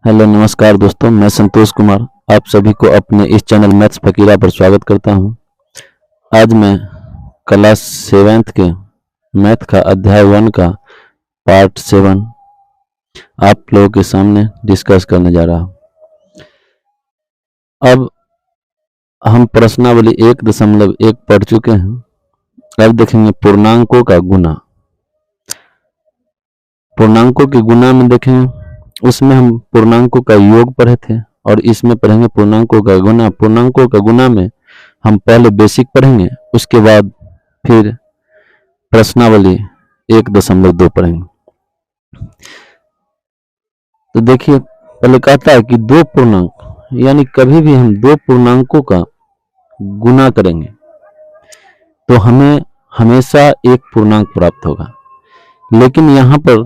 Hello नमस्कार दोस्तों, मैं संतोष कुमार आप सभी को अपने इस चैनल मैथ्स फकीरा पर स्वागत करता हूं। आज मैं क्लास 7th के मैथ का अध्याय 1 का पार्ट 7 आप लोगों के सामने डिस्कस करने जा रहा हूं। अब हम प्रश्नावली 1.1 पढ़ चुके हैं। अब देखेंगे पूर्णांकों का गुना। पूर्णांकों के गुना में देखेंगे, उसमें हम पूर्णांकों का योग पढ़े थे और इसमें पढ़ेंगे पूर्णांकों का गुना। पूर्णांकों का गुना में हम पहले बेसिक पढ़ेंगे, उसके बाद फिर प्रश्नावली 1.2 पढ़ेंगे। तो देखिए, पहले कहता है कि दो पूर्णांक, यानी कभी भी हम दो पूर्णांकों का गुना करेंगे तो हमें हमेशा एक पूर्णांक प्राप्त होगा। लेकिन यहाँ पर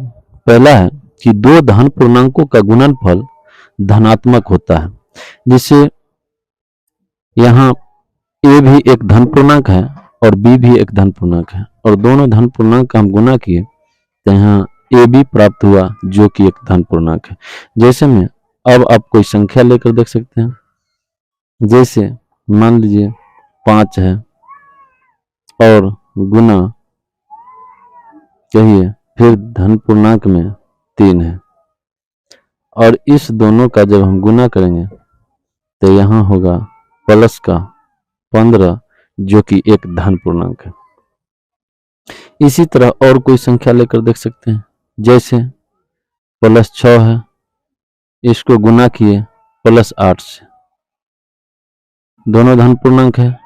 पहला है कि दो धन पूर्णांकों का गुणनफल धनात्मक होता है, जिससे यहाँ a भी एक धन पूर्णांक है और b भी एक धन पूर्णांक है और दोनों धन पूर्णांक का हम गुना किए तो यहाँ a भी प्राप्त हुआ जो कि एक धन पूर्णांक है। जैसे में अब आप कोई संख्या लेकर देख सकते हैं, जैसे मान लीजिए 5 है और गुना कहिए फिर धन पूर्णांक में 3 है और इस दोनों का जब हम गुना करेंगे तो यहाँ होगा प्लस का 15 जो कि एक धन पूर्णांक है। इसी तरह और कोई संख्या लेकर देख सकते हैं, जैसे +6 है, इसको गुना किए +8 से, दोनों धन पूर्णांक है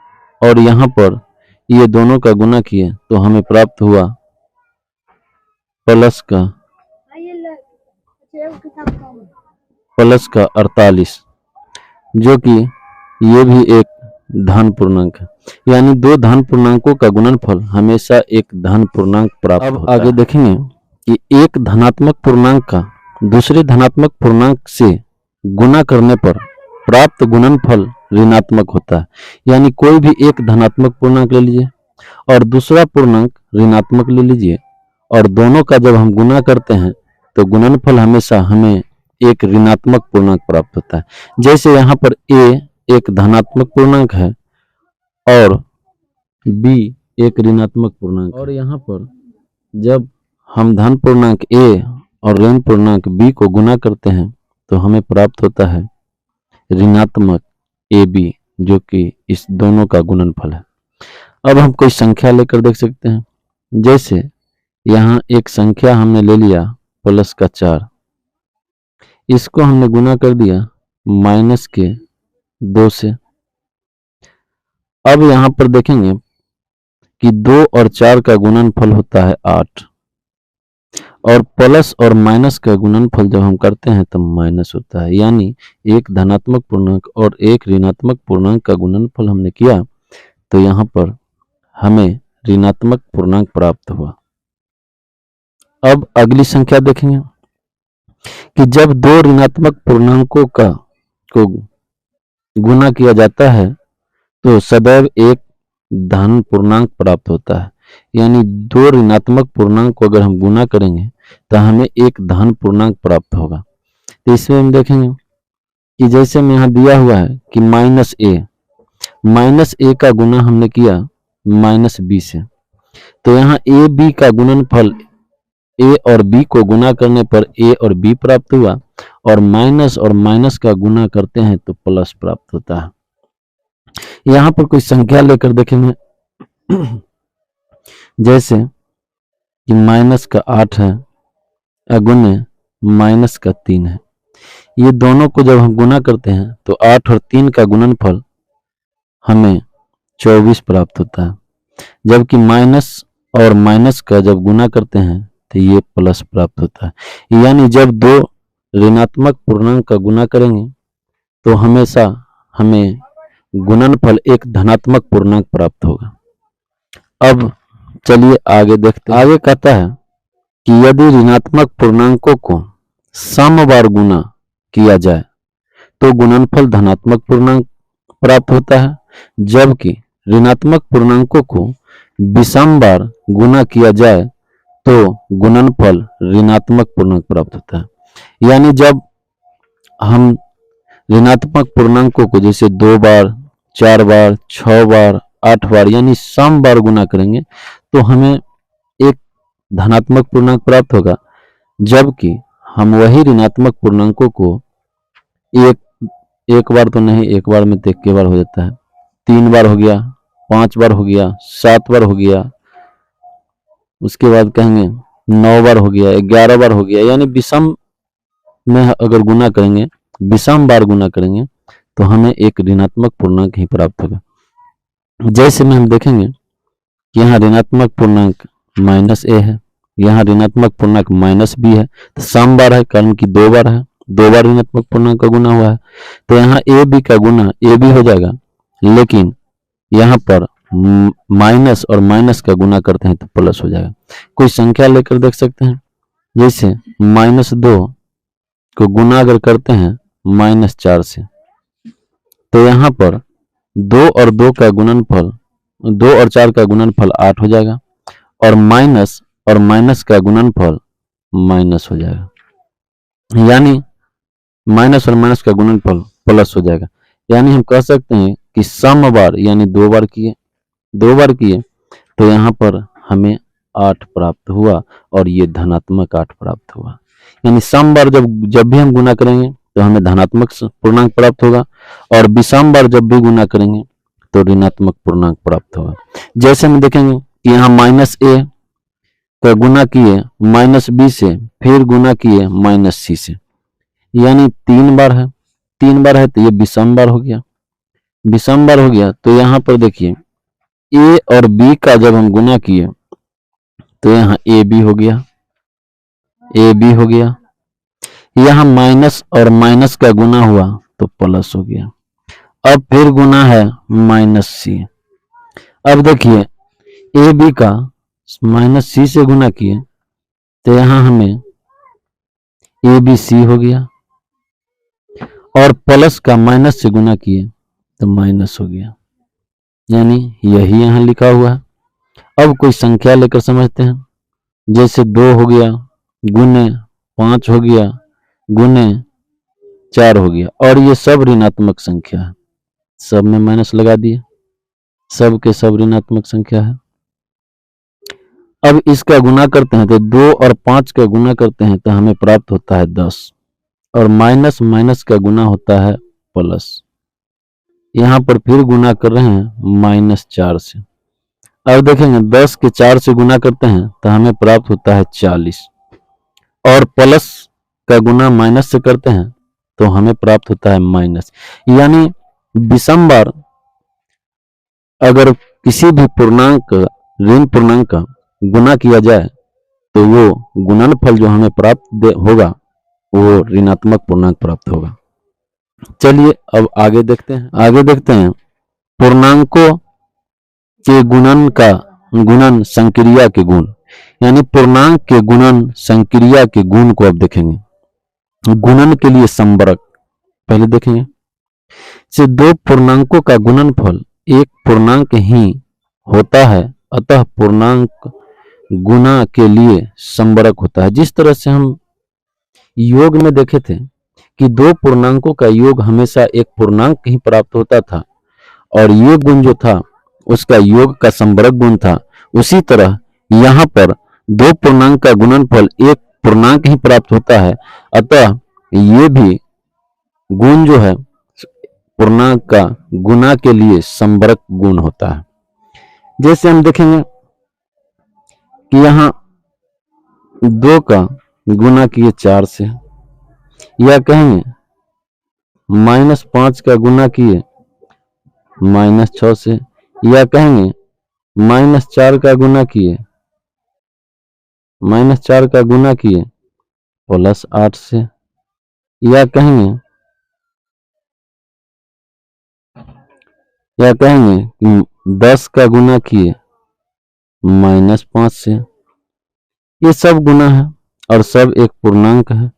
और यहाँ पर ये दोनों का गुना किए तो हमें प्राप्त हुआ प्लस का 48 जो कि ये भी एक धन पूर्णांक है। यानी दो धन पूर्णांकों का गुणनफल हमेशा एक धन पूर्णांक प्राप्त होता है। आगे देखेंगे कि एक धनात्मक पूर्णांक का दूसरे धनात्मक पूर्णांक से गुना करने पर प्राप्त गुणनफल ऋणात्मक होता है। यानी कोई भी एक धनात्मक पूर्णांक ले लीजिए और दूसरा पूर्णांक ऋणात्मक ले लीजिए और दोनों का जब हम गुना करते हैं तो गुणनफल हमेशा हमें एक ऋणात्मक पूर्णांक प्राप्त होता है। जैसे यहाँ पर a एक धनात्मक पूर्णांक है और b एक ऋणात्मक पूर्णांक, और यहाँ पर जब हम धन पूर्णांक a और ऋण पूर्णांक b को गुना करते हैं तो हमें प्राप्त होता है ऋणात्मक ab जो कि इस दोनों का गुणनफल है। अब हम कोई संख्या लेकर देख सकते हैं, जैसे यहाँ एक संख्या हमने ले लिया प्लस का 4, इसको हमने गुना कर दिया -2 से। अब यहाँ पर देखेंगे कि 2 और 4 का गुणनफल होता है 8 और प्लस और माइनस का गुणनफल जब हम करते हैं तो माइनस होता है। यानी एक धनात्मक पूर्णांक और एक ऋणात्मक पूर्णांक का गुणनफल हमने किया तो यहाँ पर हमें ऋणात्मक पूर्णांक प्राप्त हुआ। अब अगली संख्या देखेंगे कि जब दो ऋणात्मक पूर्णांकों को गुना किया जाता है तो सदैव एक धन पूर्णांक प्राप्त होता है। यानी दो ऋणात्मक पूर्णांक को अगर हम गुना करेंगे तो हमें एक धन पूर्णांक प्राप्त होगा। तो इसमें हम देखेंगे कि जैसे में यहाँ दिया हुआ है कि -a का गुना हमने किया -b से, तो यहाँ a b का गुणनफल a और b को गुना करने पर a और b प्राप्त हुआ और माइनस का गुना करते हैं तो प्लस प्राप्त होता है। यहाँ पर कोई संख्या लेकर देखेंगे, जैसे कि -8 है अगुने -3 है। ये दोनों को जब हम गुना करते हैं तो 8 और 3 का गुणनफल हमें 24 प्राप्त होता है, जबकि माइनस और माइनस का जब गुना करते हैं तो ये प्लस प्राप्त होता है। यानी जब दो ऋणात्मक पूर्णांक का गुना करेंगे तो हमेशा हमें गुणनफल एक धनात्मक पूर्णांक प्राप्त होगा। अब चलिए आगे देखते हैं। आगे कहता है कि यदि ऋणात्मक पूर्णांकों को समबार गुना किया जाए तो गुणनफल धनात्मक पूर्णांक प्राप्त होता है, जबकि ऋणात्मक पूर्णांकों को विषम बार गुना किया जाए तो गुणनफल ऋणात्मक पूर्णांक प्राप्त होता है। यानी जब हम ऋणात्मक पूर्णांकों को जैसे 2 बार, 4 बार, 6 बार, 8 बार यानी सम बार गुना करेंगे तो हमें एक धनात्मक पूर्णांक प्राप्त होगा, जबकि हम वही ऋणात्मक पूर्णांकों को एक बार तो नहीं, एक बार में तो एक बार हो जाता है, 3 बार हो गया, 5 बार हो गया, 7 बार हो गया, उसके बाद कहेंगे 9 बार हो गया, 11 बार हो गया, यानी विषम में अगर गुना करेंगे, विषम बार गुना करेंगे तो हमें एक ऋणात्मक पूर्णांक ही प्राप्त होगा। जैसे में हम देखेंगे कि यहाँ ऋणात्मक पूर्णांक -a है, यहाँ ऋणात्मक पूर्णांक -b है, तो सम बार है कारण कि 2 बार है, 2 बार ऋणात्मक पूर्णांक का गुना हुआ है, तो यहाँ a b का गुना a b हो जाएगा, लेकिन यहाँ पर माइनस और माइनस का गुना करते हैं तो प्लस हो जाएगा। कोई संख्या लेकर देख सकते हैं, जैसे -2 को गुना अगर करते हैं -4 से, तो यहाँ पर 2 और 2 का गुणनफल, 2 और 4 का गुणनफल 8 हो जाएगा, और माइनस और माइनस का गुणनफल माइनस हो जाएगा, यानी माइनस और माइनस का गुणनफल प्लस हो जाएगा। यानी हम कह सकते हैं कि सम बार यानी 2 बार किए तो यहाँ पर हमें 8 प्राप्त हुआ और ये धनात्मक 8 प्राप्त हुआ। यानी सम बार जब भी हम गुना करेंगे तो हमें धनात्मक पूर्णांक प्राप्त होगा, और विषम बार जब भी गुना करेंगे तो ऋणात्मक पूर्णांक प्राप्त होगा। जैसे हम देखेंगे कि यहाँ -a का गुना किए -b से, फिर गुना किए -c से, यानी 3 बार है, 3 बार है तो ये विषम बार हो गया, विषम बार हो गया। तो यहाँ पर देखिए a और b का जब हम गुना किए तो यहाँ ab हो गया, ab हो गया, यहाँ माइनस और माइनस का गुना हुआ तो प्लस हो गया, अब फिर गुना है -c। अब देखिए ab का -c से गुना किए तो यहाँ हमें abc हो गया, और प्लस का माइनस से गुना किए तो माइनस हो गया, यानी यही यहाँ लिखा हुआ है। अब कोई संख्या लेकर समझते हैं, जैसे 2 हो गया, गुने 5 हो गया, गुने 4 हो गया, और ये सब ऋणात्मक संख्या है, सब में माइनस लगा दिए, सब के सब ऋणात्मक संख्या है। अब इसका गुना करते हैं तो 2 और 5 का गुना करते हैं तो हमें प्राप्त होता है 10, और माइनस माइनस का गुना होता है प्लस। यहाँ पर फिर गुना कर रहे हैं -4 से। अब देखेंगे 10 के 4 से गुना करते हैं तो हमें प्राप्त होता है 40, और प्लस का गुना माइनस से करते हैं तो हमें प्राप्त होता है माइनस। यानी विषम बार अगर किसी भी पूर्णांक ऋण पूर्णांक का गुना किया जाए तो वो गुणनफल जो हमें प्राप्त होगा वो ऋणात्मक पूर्णांक प्राप्त होगा। चलिए अब आगे देखते हैं पूर्णांकों के गुणन संक्रिया के गुण, यानी पूर्णांक के गुणन संक्रिया के गुण को अब देखेंगे। गुणन के लिए संबरक पहले देखेंगे, से 2 पूर्णांकों का गुणनफल एक पूर्णांक ही होता है, अतः पूर्णांक गुना के लिए संबरक होता है। जिस तरह से हम योग में देखे थे कि 2 पूर्णांकों का योग हमेशा एक पूर्णांक ही प्राप्त होता था, और ये गुण जो था उसका योग का संबरक गुण था, उसी तरह यहाँ पर 2 पूर्णांक का गुणनफल एक पूर्णांक ही प्राप्त होता है, अतः ये भी गुण जो है पूर्णांक का गुना के लिए संबरक गुण होता है। जैसे हम देखेंगे कि यहाँ 2 का गुना किए 4 से, या कहेंगे -5 का गुना किए -6 से, या कहेंगे -4 का गुना किए +8 से, या कहेंगे 10 का गुना किए -5 से। ये सब गुना है और सब एक पूर्णांक है।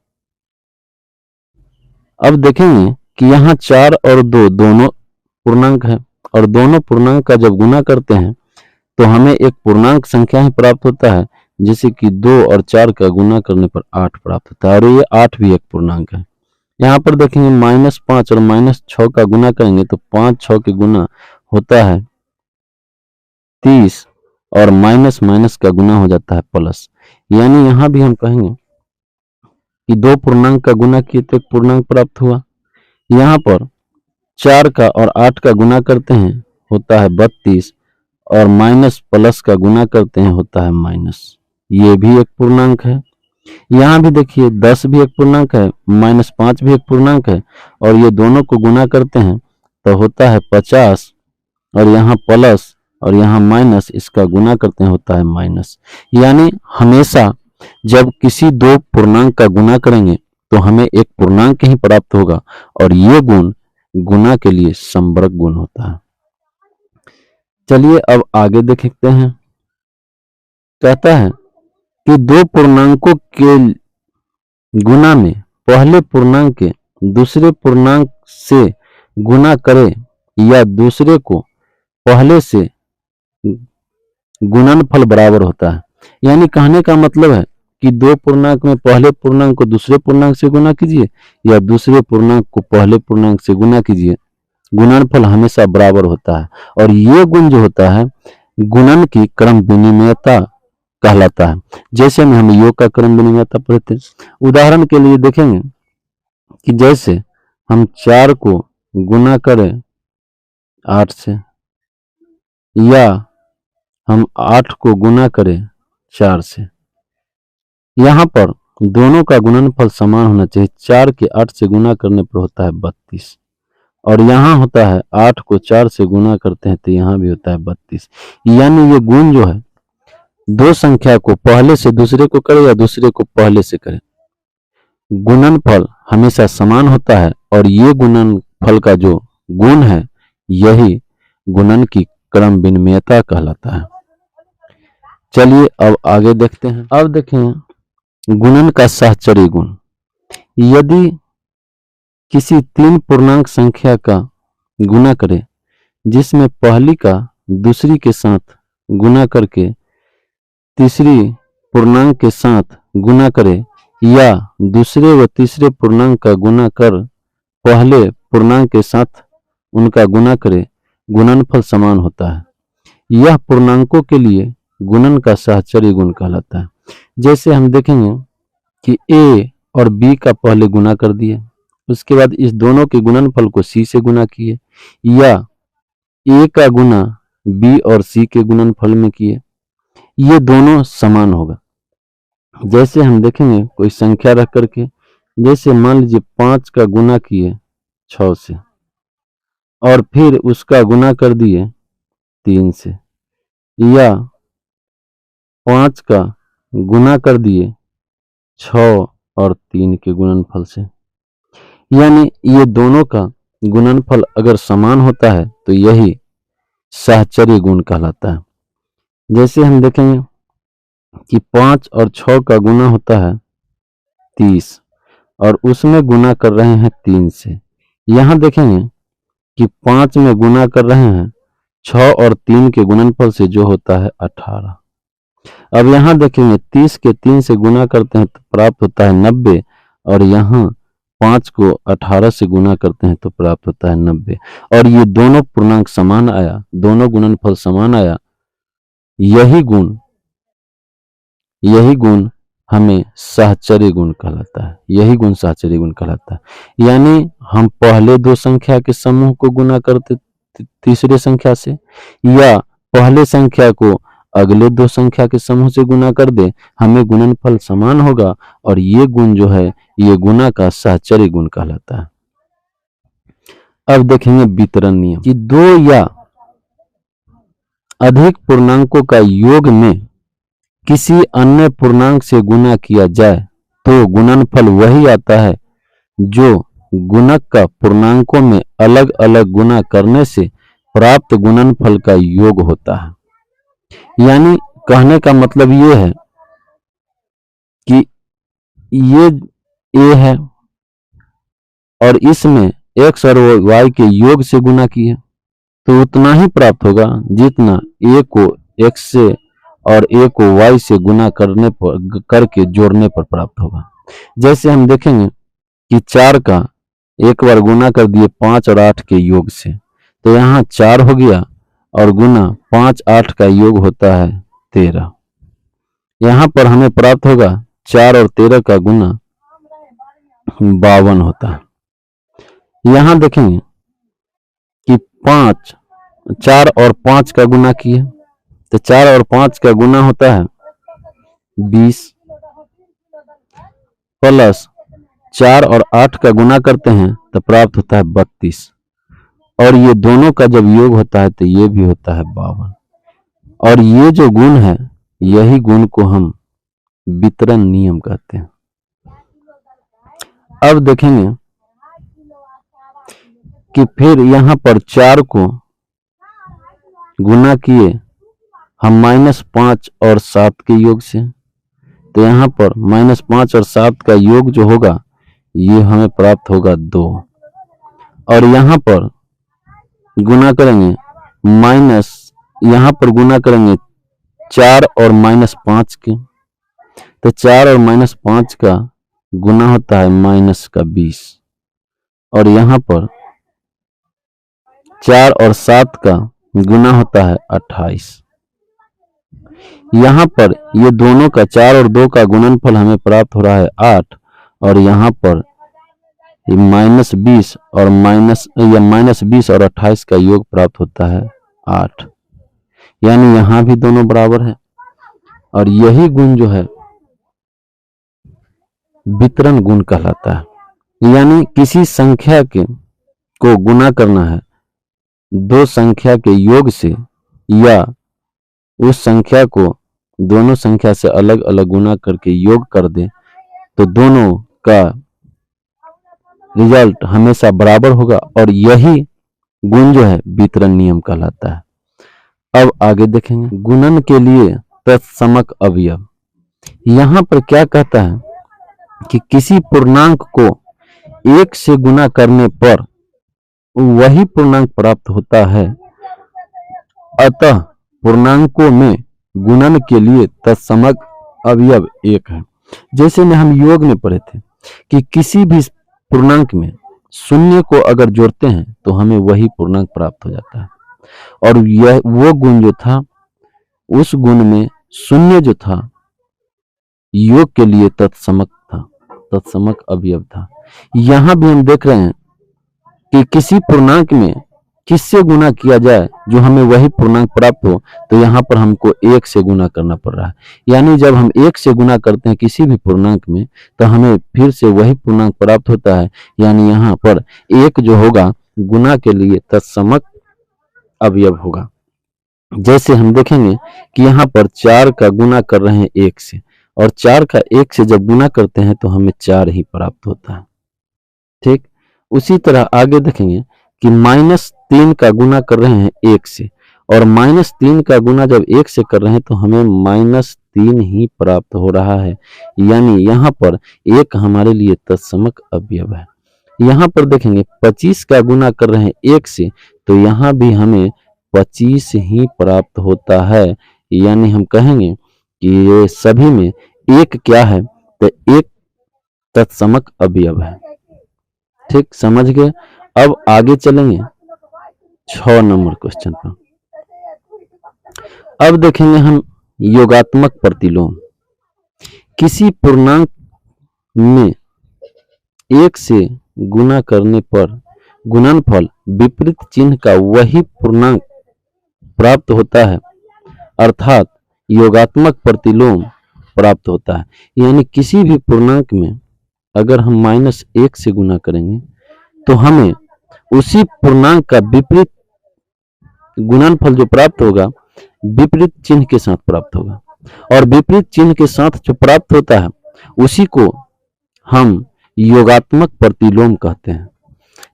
अब देखेंगे कि यहाँ 4 और 2 दोनों पूर्णांक है, और दोनों पूर्णांक का जब गुना करते हैं तो हमें एक पूर्णांक संख्या ही प्राप्त होता है, जैसे कि 2 और 4 का गुना करने पर 8 प्राप्त होता है, और ये 8 भी एक पूर्णांक है। यहाँ पर देखेंगे -5 और -6 का गुना करेंगे तो 5 6 के गुना होता है 30 और माइनस माइनस का गुना हो जाता है प्लस। यानी यहाँ भी हम कहेंगे कि दो पूर्णांक का गुना किए तो एक पूर्णांक प्राप्त हुआ। यहाँ पर 4 का और 8 का गुना करते हैं होता है 32 और माइनस प्लस का गुना करते हैं होता है माइनस, ये भी एक पूर्णांक है। यहाँ भी देखिए 10 भी एक पूर्णांक है, -5 भी एक पूर्णांक है और ये दोनों को गुना करते हैं तो होता है 50 और यहाँ प्लस और यहाँ माइनस, इसका गुना करते हैं होता है माइनस। यानी हमेशा जब किसी दो पूर्णांक का गुना करेंगे तो हमें एक पूर्णांक ही प्राप्त होगा और ये गुण गुना के लिए समवर्ग गुण होता है। चलिए अब आगे देखते हैं। कहता है कि दो पूर्णांकों के गुना में पहले पूर्णांक के दूसरे पूर्णांक से गुना करें या दूसरे को पहले से गुणनफल बराबर होता है। यानी कहने का मतलब है कि दो पूर्णांक में पहले पूर्णांक को दूसरे पूर्णांक से गुना कीजिए या दूसरे पूर्णांक को पहले पूर्णांक से गुना कीजिए, गुणनफल हमेशा बराबर होता है। और ये गुण जो होता है गुणन की क्रम विनिमयता कहलाता है। जैसे में हम योग का क्रम विनिमयता पढ़ते हैं। उदाहरण के लिए देखेंगे कि जैसे हम 4 को गुना करें 8 से या हम 8 को गुना करें 4 से, यहाँ पर दोनों का गुणनफल समान होना चाहिए। 4 के 8 से गुना करने पर होता है 32 और यहाँ होता है 8 को 4 से गुना करते हैं तो यहाँ भी होता है 32। यानी ये गुण जो है दो संख्या को पहले से दूसरे को करें या दूसरे को पहले से करें, गुणनफल हमेशा समान होता है और ये गुणनफल का जो गुण है यही गुणन की क्रम विनिमयता कहलाता है। चलिए अब आगे देखते हैं। अब देखें गुणन का साहचर्य गुण। यदि किसी तीन पूर्णांक संख्या का गुना करें जिसमें पहली का दूसरी के साथ गुना करके तीसरी पूर्णांक के साथ गुना करें या दूसरे व तीसरे पूर्णांक का गुना कर पहले पूर्णांक के साथ उनका गुना करे, गुणनफल समान होता है। यह पूर्णांकों के लिए गुणन का साहचर्य गुण कहलाता है। जैसे हम देखेंगे कि a और b का पहले गुना कर दिए, उसके बाद इस दोनों के गुणनफल को c से गुना किए, या a का गुना b और c के गुणनफल में किए, ये दोनों समान होगा। जैसे हम देखेंगे कोई संख्या रख करके, जैसे मान लीजिए 5 का गुना किए 6 से और फिर उसका गुना कर दिए 3 से, या 5 का गुना कर दिए 6 और 3 के गुणनफल से। यानी ये दोनों का गुणनफल अगर समान होता है तो यही साहचर्य गुण कहलाता है। जैसे हम देखेंगे कि 5 और 6 का गुना होता है 30 और उसमें गुना कर रहे हैं 3 से। यहाँ देखेंगे कि 5 में गुना कर रहे हैं 6 और 3 के गुणनफल से जो होता है 18। अब यहाँ देखेंगे 30 के 3 से गुना करते हैं तो प्राप्त होता है 90 और यहाँ 5 को 18 से गुना करते हैं तो प्राप्त होता है 90। और ये दोनों पूर्णांक समान आया, दोनों गुणनफल समान आया। यही गुण हमें साहचर्य गुण कहलाता है। यही गुण साहचर्य गुण कहलाता है। यानी हम पहले दो संख्या के समूह को गुना करते तीसरे संख्या से, या पहले संख्या को अगले दो संख्या के समूह से गुना कर दे, हमें गुणनफल समान होगा और ये गुण जो है ये गुना का साहचर्य गुण कहलाता है। अब देखेंगे वितरण नियम कि दो या अधिक पूर्णांकों का योग में किसी अन्य पूर्णांक से गुना किया जाए तो गुणनफल वही आता है जो गुणक का पूर्णांकों में अलग अलग गुना करने से प्राप्त गुणनफल का योग होता है। यानी कहने का मतलब ये है कि ये a है और इसमें x और y के योग से गुना किए तो उतना ही प्राप्त होगा जितना a को x से और a को y से गुना करके जोड़ने पर प्राप्त होगा। जैसे हम देखेंगे कि 4 का एक बार गुना कर दिए 5 और 8 के योग से, तो यहाँ 4 हो गया और गुना 5 8 का योग होता है 13। यहाँ पर हमें प्राप्त होगा 4 और 13 का गुना 52 होता है। यहाँ देखेंगे कि 4 और 5 का गुना किए, तो 4 और 5 का गुना होता है 20, प्लस 4 और 8 का गुना करते हैं तो प्राप्त होता है 32, और ये दोनों का जब योग होता है तो ये भी होता है 52। और ये जो गुण है, यही गुण को हम वितरण नियम कहते हैं। अब देखेंगे कि फिर यहाँ पर 4 को गुना किए हम -5 और 7 के योग से, तो यहाँ पर -5 और 7 का योग जो होगा ये हमें प्राप्त होगा 2, और यहाँ पर गुना करेंगे यहाँ पर गुना करेंगे 4 और -5 के, तो 4 और -5 का गुना होता है -20, और यहाँ पर 4 और 7 का गुना होता है 28। यहाँ पर ये दोनों का 4 और 2 का गुणनफल हमें प्राप्त हो रहा है 8, और यहाँ पर -20 और -20 और 28 का योग प्राप्त होता है 8, यानी यहाँ भी दोनों बराबर है। और यही गुण जो है वितरण गुण कहलाता है। यानी किसी संख्या को गुना करना है दो संख्या के योग से, या उस संख्या को दोनों संख्या से अलग अलग गुना करके योग कर दे, तो दोनों का रिजल्ट हमेशा बराबर होगा, और यही गुण जो है वितरण नियम कहलाता है। अब आगे देखेंगे गुणन के लिए तत्समक अवयव। यहाँ पर क्या कहता है कि किसी पूर्णांक को 1 से गुना करने पर वही पूर्णांक प्राप्त होता है, अतः पूर्णांकों में गुणन के लिए तत्समक अवयव 1 है। जैसे में हम योग में पढ़े थे कि किसी भी पूर्णांक में शून्य को अगर जोड़ते हैं तो हमें वही पूर्णांक प्राप्त हो जाता है, और यह वो गुण जो था, उस गुण में शून्य जो था योग के लिए तत्समक था, तत्समक अवयव था। यहां भी हम देख रहे हैं कि किसी पूर्णांक में किससे गुना किया जाए जो हमें वही पूर्णांक प्राप्त हो, तो यहाँ पर हमको 1 से गुना करना पड़ रहा है। यानी जब हम 1 से गुना करते हैं किसी भी पूर्णांक में, तो हमें फिर से वही पूर्णांक प्राप्त होता है। यानी यहाँ पर 1 जो होगा गुना के लिए तत्समक अवयव होगा। जैसे हम देखेंगे कि यहाँ पर 4 का गुना कर रहे हैं 1 से, और 4 का 1 से जब गुना करते हैं तो हमें 4 ही प्राप्त होता है। ठीक उसी तरह आगे देखेंगे कि -3 का गुना कर रहे हैं 1 से, और -3 का गुना जब 1 से कर रहे हैं तो हमें -3 ही प्राप्त हो रहा है। यानी यहाँ पर 1 हमारे लिए तत्समक अवयव है। यहाँ पर देखेंगे 25 का गुना कर रहे हैं 1 से, तो यहाँ भी हमें 25 ही प्राप्त होता है। यानी हम कहेंगे कि ये सभी में 1 क्या है, तो 1 तत्समक अवयव है। ठीक समझ गए। अब आगे चलेंगे 6 नंबर क्वेश्चन पर। अब देखेंगे हम योगात्मक प्रतिलोम। किसी पूर्णांक में 1 से गुना करने पर गुणनफल विपरीत चिन्ह का वही पूर्णांक प्राप्त होता है, अर्थात योगात्मक प्रतिलोम प्राप्त होता है। यानी किसी भी पूर्णांक में अगर हम -1 से गुना करेंगे तो हमें उसी पूर्णांक का विपरीत गुणनफल जो प्राप्त होगा विपरीत चिन्ह के साथ प्राप्त होगा, और विपरीत चिन्ह के साथ जो प्राप्त होता है उसी को हम योगात्मक प्रतिलोम कहते हैं।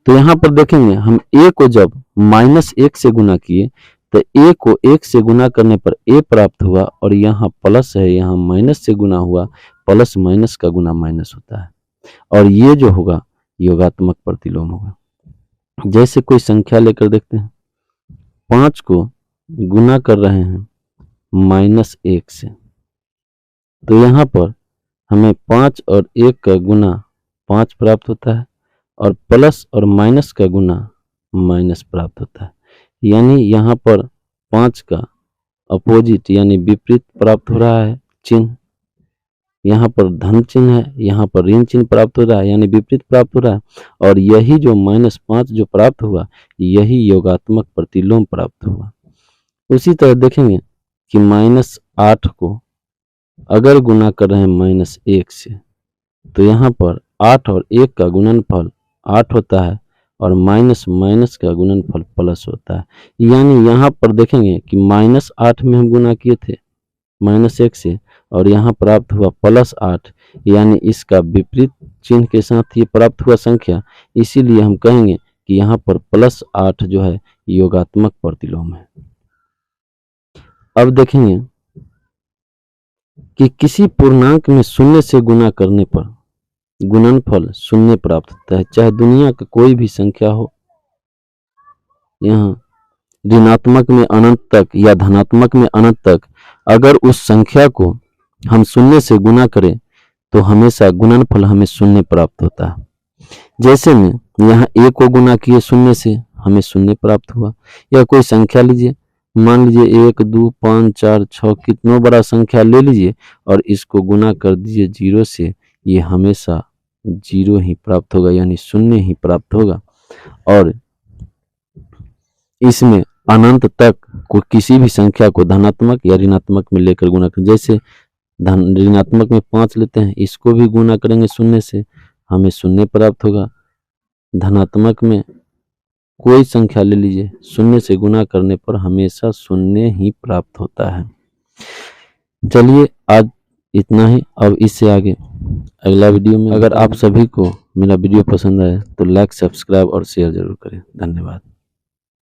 तो यहाँ पर देखेंगे हम a को जब -1 से गुना किए तो a को 1 से गुना करने पर a प्राप्त हुआ, और यहाँ प्लस है, यहाँ माइनस से गुना हुआ, प्लस माइनस का गुना माइनस होता है, और ये जो होगा योगात्मक प्रतिलोम होगा। जैसे कोई संख्या लेकर देखते हैं, 5 को गुना कर रहे हैं -1 से, तो यहाँ पर हमें 5 और 1 का गुना 5 प्राप्त होता है और प्लस और माइनस का गुना माइनस प्राप्त होता है। यानी यहाँ पर 5 का अपोजिट यानी विपरीत प्राप्त हो रहा है चिन्ह। यहाँ पर धन चिन्ह है, यहाँ पर ऋण चिन्ह प्राप्त हो रहा है यानी विपरीत प्राप्त हो रहा है। और यही जो -5 जो प्राप्त हुआ यही योगात्मक प्रतिलोम प्राप्त हुआ। उसी तरह देखेंगे कि -8 को अगर गुना कर रहे हैं -1 से तो यहाँ पर 8 और 1 का गुणनफल 8 होता है और माइनस माइनस का गुणनफल प्लस होता है। यानी यहाँ पर देखेंगे कि -8 में हम गुना किए थे -1 से और यहाँ प्राप्त हुआ +8, यानी इसका विपरीत चिन्ह के साथ ये प्राप्त हुआ संख्या। इसीलिए हम कहेंगे कि यहाँ पर +8 जो है योगात्मक प्रतिलोम है। अब देखेंगे कि किसी पूर्णांक में शून्य से गुना करने पर गुणनफल शून्य प्राप्त होता है, चाहे दुनिया का कोई भी संख्या हो। यहाँ ऋणात्मक में अनंत तक या धनात्मक में अनंत तक अगर उस संख्या को हम शून्य से गुना करें तो हमेशा गुणनफल हमें शून्य प्राप्त होता है। जैसे में यहाँ 1 को गुना किए शून्य से हमें शून्य प्राप्त हुआ। या कोई संख्या लीजिए, मान लीजिए 1 2 5 4 6 कितना बड़ा संख्या ले लीजिए और इसको गुना कर दीजिए 0 से, ये हमेशा 0 ही प्राप्त होगा यानी शून्य ही प्राप्त होगा। और इसमें अनंत तक को किसी भी संख्या को धनात्मक या ऋणात्मक में लेकर गुना करें। जैसे ऋणात्मक में 5 लेते हैं, इसको भी गुना करेंगे शून्य से, हमें शून्य प्राप्त होगा। धनात्मक में कोई संख्या ले लीजिए, शून्य से गुना करने पर हमेशा शून्य ही प्राप्त होता है। चलिए आज इतना ही। अब इससे आगे अगला वीडियो में, अगर आप सभी को मेरा वीडियो पसंद आए तो लाइक, सब्सक्राइब और शेयर जरूर करें। धन्यवाद।